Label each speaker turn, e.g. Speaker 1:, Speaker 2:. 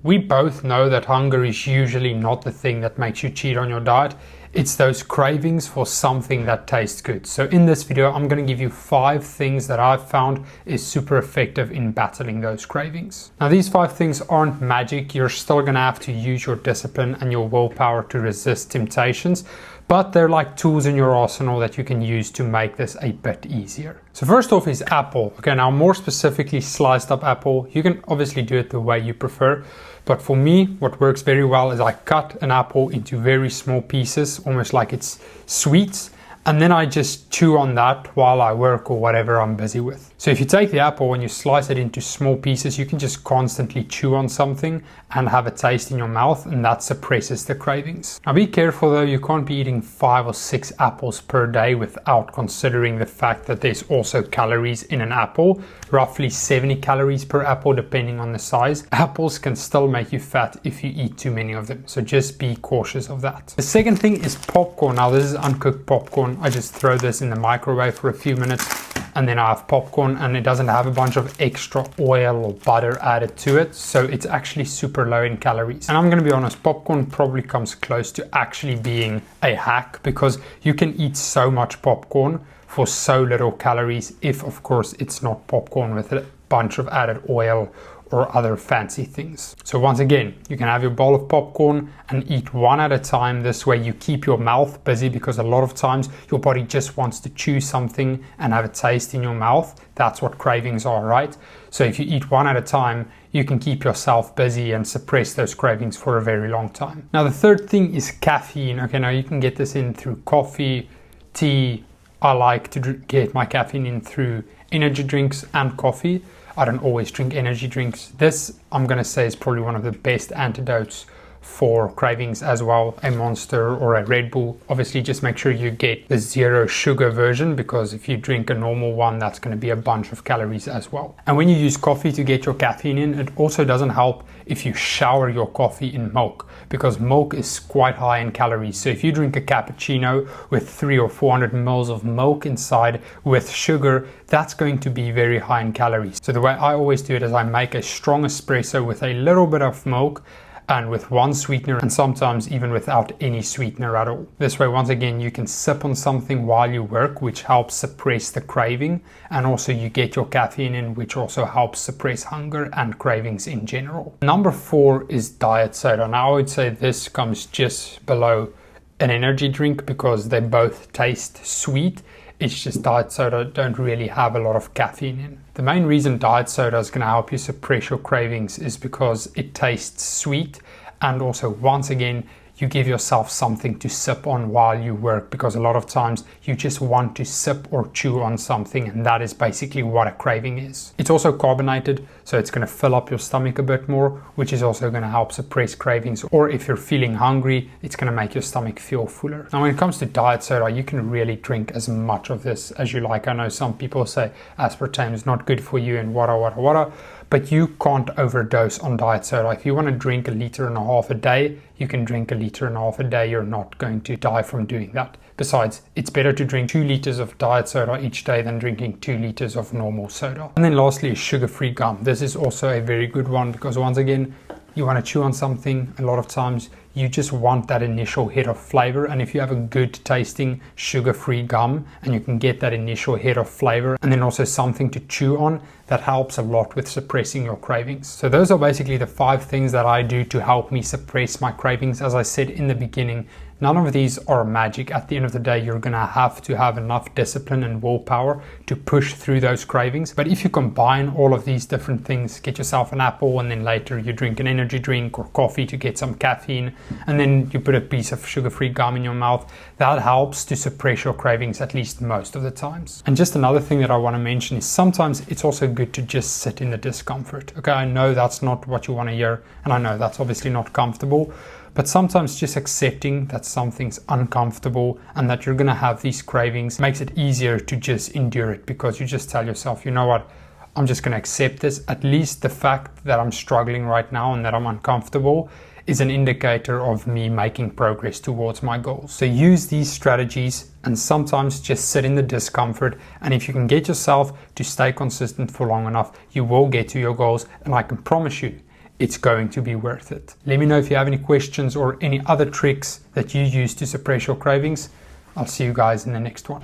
Speaker 1: We both know that hunger is usually not the thing that makes you cheat on your diet. It's those cravings for something that tastes good. So in this video, I'm going to give you 5 things that I've found is super effective in battling those cravings. Now, these 5 things aren't magic. You're still going to have to use your discipline and your willpower to resist temptations, but they're like tools in your arsenal that you can use to make this a bit easier. So first off is apple. Okay, now more specifically sliced up apple. You can obviously do it the way you prefer. But for me, what works very well is I cut an apple into very small pieces, almost like it's sweets, and then I just chew on that while I work or whatever I'm busy with. So if you take the apple and you slice it into small pieces, you can just constantly chew on something and have a taste in your mouth, and that suppresses the cravings. Now be careful though, you can't be eating 5 or 6 apples per day without considering the fact that there's also calories in an apple, roughly 70 calories per apple depending on the size. Apples can still make you fat if you eat too many of them, so just be cautious of that. The second thing is popcorn. Now this is uncooked popcorn. I just throw this in the microwave for a few minutes and then I have popcorn, and it doesn't have a bunch of extra oil or butter added to it, so it's actually super low in calories. And I'm going to be honest, popcorn probably comes close to actually being a hack, because you can eat so much popcorn for so little calories, if of course it's not popcorn with a bunch of added oil or other fancy things. So once again, you can have your bowl of popcorn and eat one at a time. This way you keep your mouth busy, because a lot of times your body just wants to chew something and have a taste in your mouth. That's what cravings are, right? So if you eat one at a time, you can keep yourself busy and suppress those cravings for a very long time. Now the third thing is caffeine. Okay, now you can get this in through coffee, tea. I like to get my caffeine in through energy drinks and coffee. I don't always drink energy drinks. This, I'm going to say, is probably one of the best antidotes for cravings as well. A Monster or a Red Bull. Obviously, just make sure you get the 0 sugar version, because if you drink a normal one, that's going to be a bunch of calories as well. And when you use coffee to get your caffeine in, it also doesn't help if you shower your coffee in milk, because milk is quite high in calories. So if you drink a cappuccino with 300 or 400 mils of milk inside with sugar, that's going to be very high in calories. So the way I always do it is I make a strong espresso with a little bit of milk and with 1 sweetener, and sometimes even without any sweetener at all. This way, once again, you can sip on something while you work, which helps suppress the craving, and also you get your caffeine in, which also helps suppress hunger and cravings in general. Number 4 is diet soda. Now I would say this comes just below an energy drink, because they both taste sweet. It's just diet soda don't really have a lot of caffeine in. The main reason diet soda is going to help you suppress your cravings is because it tastes sweet, and also once again you give yourself something to sip on while you work, because a lot of times you just want to sip or chew on something, and that is basically what a craving is. It's also carbonated, so it's going to fill up your stomach a bit more, which is also going to help suppress cravings. Or if you're feeling hungry, it's going to make your stomach feel fuller. Now when it comes to diet soda, you can really drink as much of this as you like. I know some people say aspartame is not good for you and wada, but you can't overdose on diet soda. If you want to drink 1.5 liters a day, you can drink 1.5 liters a day. You're not going to die from doing that. Besides, it's better to drink 2 liters of diet soda each day than drinking 2 liters of normal soda. And then lastly is sugar-free gum. This is also a very good one, because once again, you want to chew on something. A lot of times you just want that initial hit of flavor, and if you have a good tasting sugar-free gum and you can get that initial hit of flavor and then also something to chew on, that helps a lot with suppressing your cravings. So those are basically the 5 things that I do to help me suppress my cravings. As I said in the beginning, none of these are magic. At the end of the day, you're gonna have to have enough discipline and willpower to push through those cravings. But if you combine all of these different things, get yourself an apple, and then later you drink an energy drink or coffee to get some caffeine, and then you put a piece of sugar-free gum in your mouth, that helps to suppress your cravings at least most of the times. And just another thing that I want to mention is sometimes it's also good to just sit in the discomfort. Okay, I know that's not what you want to hear, and I know that's obviously not comfortable, but sometimes just accepting that something's uncomfortable and that you're going to have these cravings makes it easier to just endure it, because you just tell yourself, you know what, I'm just going to accept this. At least the fact that I'm struggling right now and that I'm uncomfortable is an indicator of me making progress towards my goals. So use these strategies and sometimes just sit in the discomfort. And if you can get yourself to stay consistent for long enough, you will get to your goals. And I can promise you, it's going to be worth it. Let me know if you have any questions or any other tricks that you use to suppress your cravings. I'll see you guys in the next one.